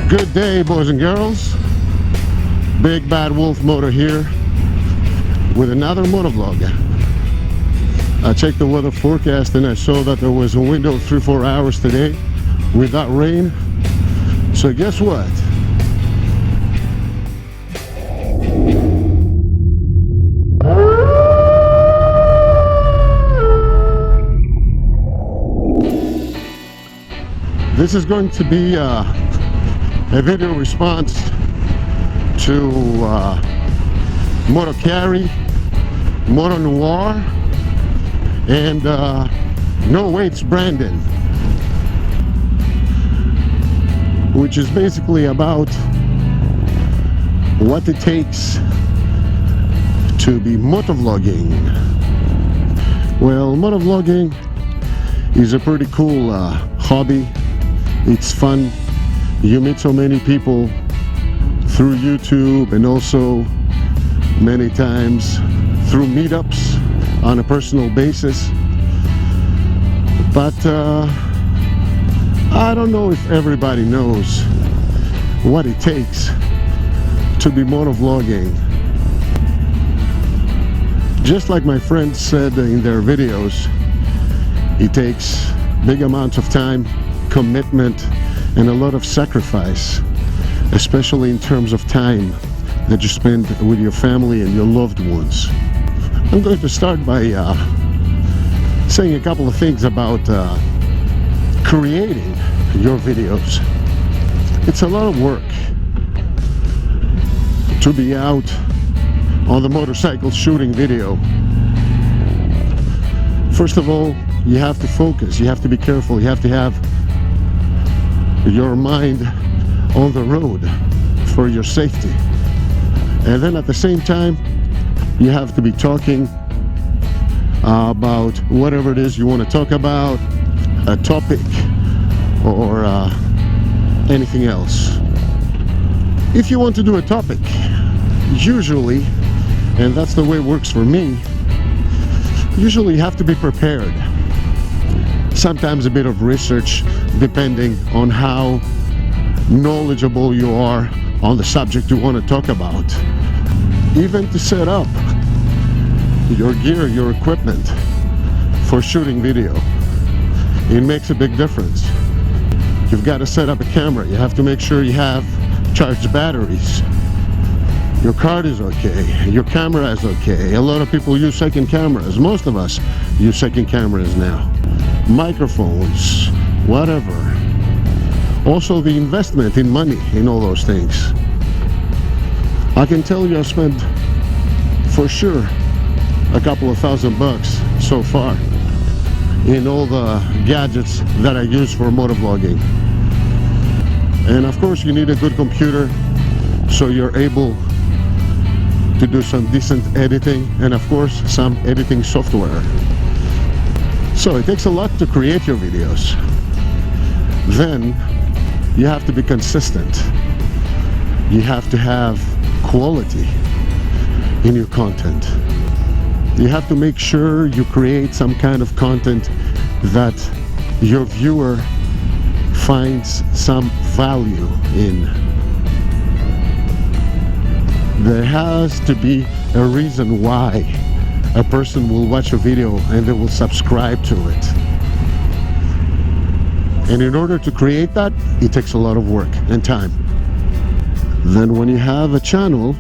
Good day, boys and girls. BigBadWolfMoto here with another motovlog. I checked the weather forecast and I saw that there was a window of 3-4 hours today without rain. So guess what? This is going to be a video response to MotoKari, MotoNoir, and NowayIt'sBrandyn, which is basically about what it takes to be motovlogging. Well, motovlogging is a pretty cool hobby. It's fun. You meet so many people through YouTube and also many times through meetups on a personal basis. But I don't know if everybody knows what it takes to be motovlogging. Just like my friends said in their videos, it takes big amounts of time, commitment, and a lot of sacrifice, especially in terms of time that you spend with your family and your loved ones. I'm going to start by saying a couple of things about creating your videos. It's a lot of work to be out on the motorcycle shooting video. First of all, you have to focus, you have to be careful, you have to have your mind on the road for your safety. And then at the same time, you have to be talking about whatever it is you want to talk about, a topic or anything else. If you want to do a topic, usually, and that's the way it works for me, usually you have to be prepared. Sometimes a bit of research, depending on how knowledgeable you are on the subject you want to talk about. Even to set up your gear, your equipment for shooting video, it makes a big difference. You've got to set up a camera. You have to make sure you have charged batteries. Your card is okay, your camera is okay. A lot of people use second cameras. Most of us use second cameras now. Microphones, whatever. Also the investment in money in all those things. I can tell you I've spent for sure a couple of $1,000 so far in all the gadgets that I use for motovlogging. And of course you need a good computer so you're able to do some decent editing, and of course some editing software. So it takes a lot to create your videos. Then you have to be consistent. You have to have quality in your content. You have to make sure you create some kind of content that your viewer finds some value in. There has to be a reason why a person will watch a video and they will subscribe to it. And in order to create that, it takes a lot of work and time. Then when you have a channel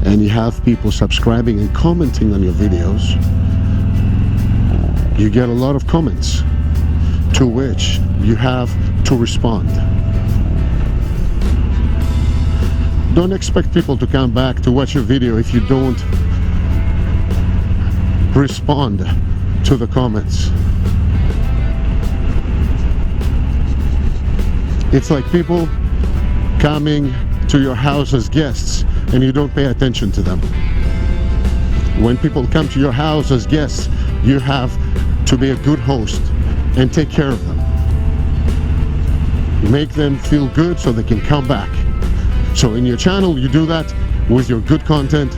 and you have people subscribing and commenting on your videos, you get a lot of comments to which you have to respond. Don't expect people to come back to watch your video if you don't respond to the comments. It's like people coming to your house as guests and you don't pay attention to them. When people come to your house as guests, you have to be a good host and take care of them. Make them feel good so they can come back. So in your channel, you do that with your good content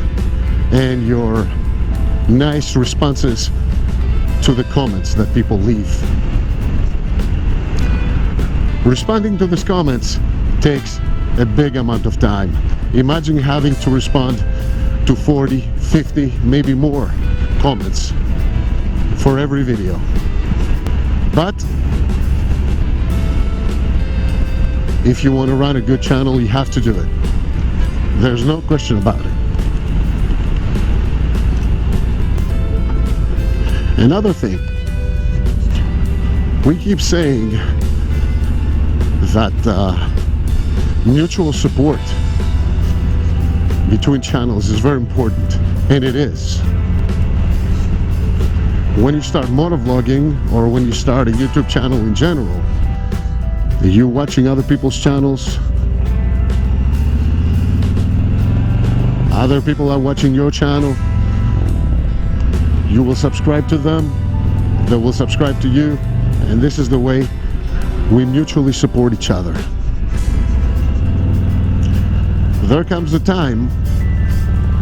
and your nice responses to the comments that people leave. Responding to these comments takes a big amount of time. Imagine having to respond to 40, 50, maybe more comments for every video. But if you want to run a good channel, you have to do it. There's no question about it. Another thing, we keep saying that mutual support between channels is very important, and it is. When you start motovlogging, or when you start a YouTube channel in general, you're watching other people's channels, other people are watching your channel, you will subscribe to them, they will subscribe to you, and this is the way we mutually support each other. There comes a time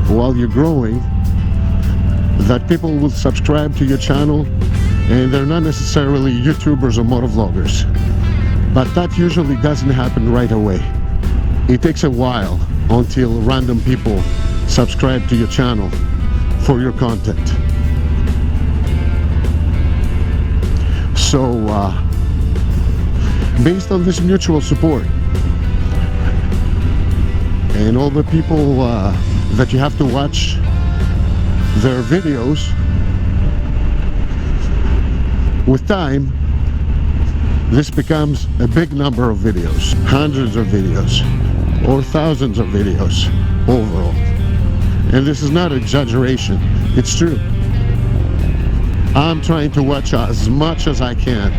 while you're growing that people will subscribe to your channel, and they're not necessarily YouTubers or motovloggers, but that usually doesn't happen right away. It takes a while until random people subscribe to your channel for your content. So based on this mutual support and all the people that you have to watch their videos, with time this becomes a big number of videos, hundreds of videos or thousands of videos overall. And this is not exaggeration, it's true. I'm trying to watch as much as I can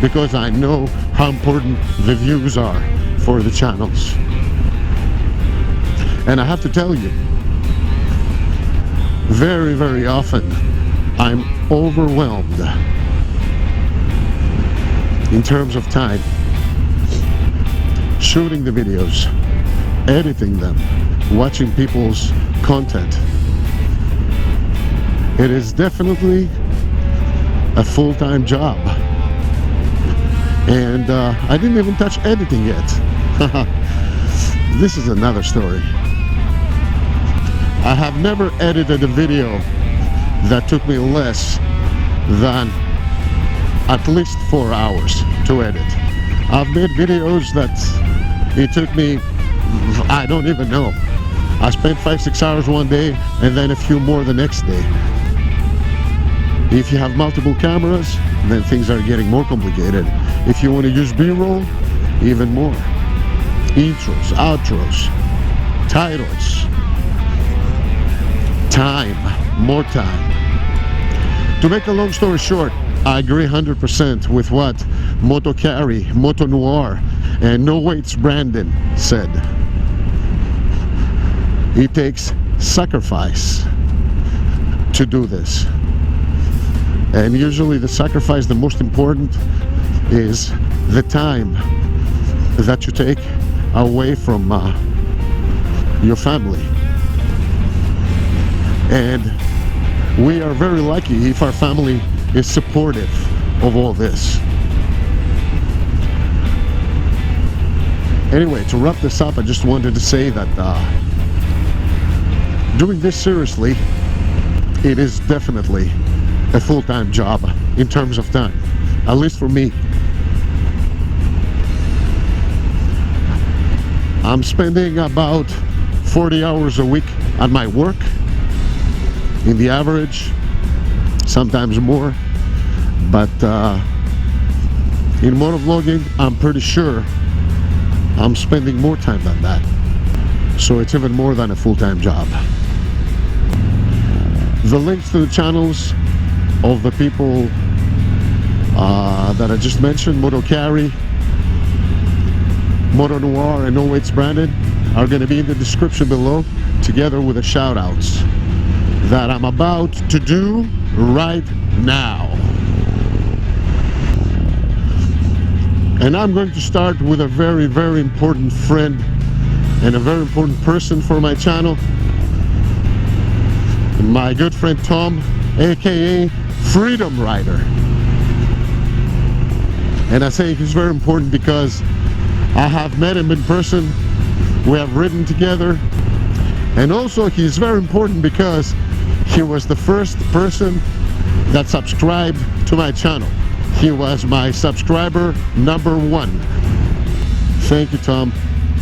because I know how important the views are for the channels. And I have to tell you, very, very often I'm overwhelmed in terms of time shooting the videos, editing them, watching people's content. It is definitely a full-time job, and I didn't even touch editing yet. This is another story. I have never edited a video that took me less than at least 4 hours to edit. I've made videos that it took me, I don't even know. I spent 5-6 hours one day and then a few more the next day. If you have multiple cameras, then things are getting more complicated. If you want to use B-roll, even more. Intros, outros, titles, time, more time. To make a long story short, I agree 100% with what MotoKari, MotoNoir, and NowayIt'sBrandyn said. It takes sacrifice to do this. And usually the sacrifice, the most important, is the time that you take away from your family. And we are very lucky if our family is supportive of all this. Anyway, to wrap this up, I just wanted to say that doing this seriously, it is definitely a full-time job in terms of time, at least for me. I'm spending about 40 hours a week at my work, in the average, sometimes more, but in motovlogging, I'm pretty sure I'm spending more time than that. So it's even more than a full-time job. The links to the channels of the people that I just mentioned, MotoKari, MotoNoir, and NowayitsBrandyn, are going to be in the description below, together with the shout-outs that I'm about to do right now. And I'm going to start with a very, very important friend and a very important person for my channel, my good friend Tom, aka Freedom Rider. And I say he's very important because I have met him in person. We have ridden together. And also he's very important because he was the first person that subscribed to my channel. He was my subscriber #1. Thank you, Tom.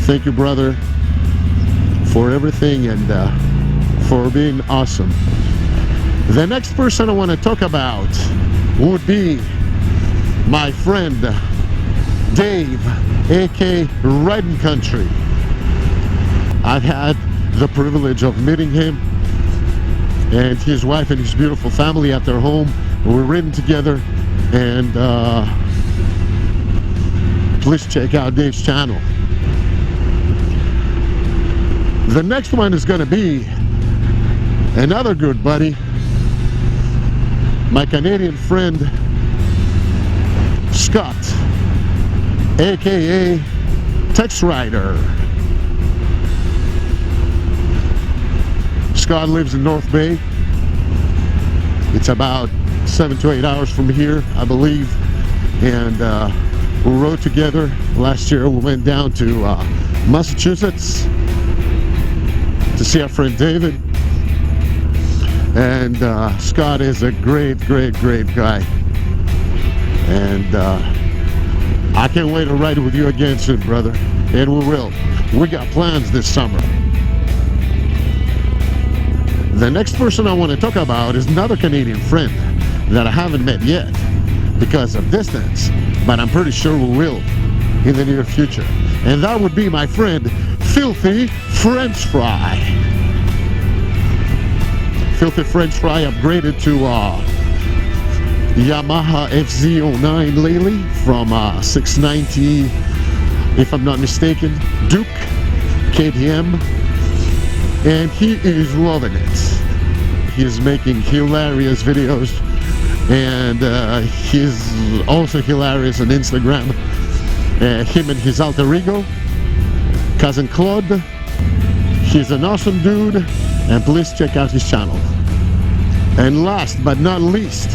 Thank you, brother, for everything and for being awesome. The next person I want to talk about would be my friend Dave, aka Ridin Country. I've had the privilege of meeting him and his wife and his beautiful family at their home. We're ridden together, and please check out Dave's channel. The next one is going to be another good buddy, my Canadian friend Scott, aka Tex Rider. Scott lives in North Bay. It's about 7 to 8 hours from here, I believe, and we rode together. Last year we went down to Massachusetts to see our friend David, and Scott is a great guy, and I can't wait to ride with you again soon, brother, and we will. We got plans this summer. The next person I want to talk about is another Canadian friend that I haven't met yet because of distance, but I'm pretty sure we will in the near future. And that would be my friend Filthy Frenchfry. Filthy Frenchfry upgraded to Yamaha FZ09 lately from 690, if I'm not mistaken, Duke KTM. And he is loving it. He's making hilarious videos, and he's also hilarious on Instagram. Him and his alter ego, Cousin Claude. He's an awesome dude, and please check out his channel. And last but not least,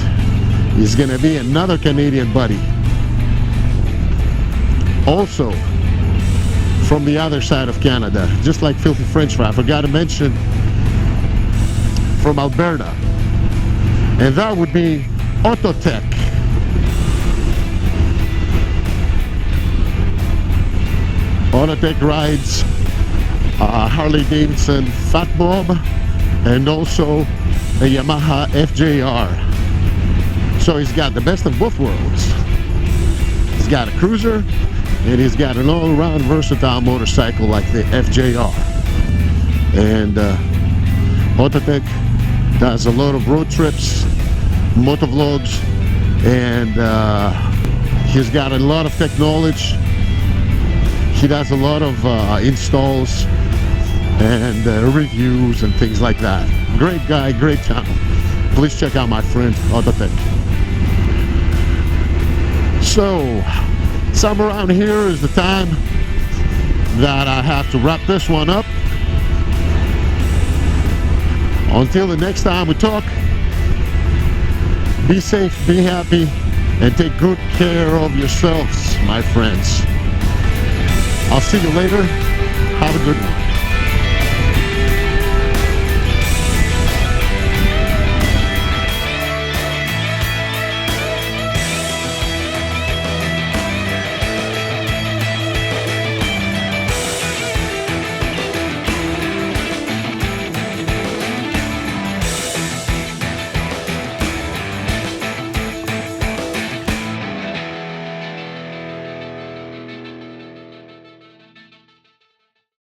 he's gonna be another Canadian buddy, also from the other side of Canada, just like Filthy Frenchfry. I forgot to mention, from Alberta, and that would be Autotech. Autotech rides Harley Davidson Fat Bob and also a Yamaha FJR. So he's got the best of both worlds. He's got a cruiser, and he's got an all-around versatile motorcycle like the FJR. And Autotech does a lot of road trips, motovlogs, and he's got a lot of tech knowledge. He does a lot of installs and reviews and things like that. Great guy, great channel. Please check out my friend Autotech. So, somewhere around here is the time that I have to wrap this one up. Until the next time we talk, be safe, be happy, and take good care of yourselves, my friends. I'll see you later. Have a good one.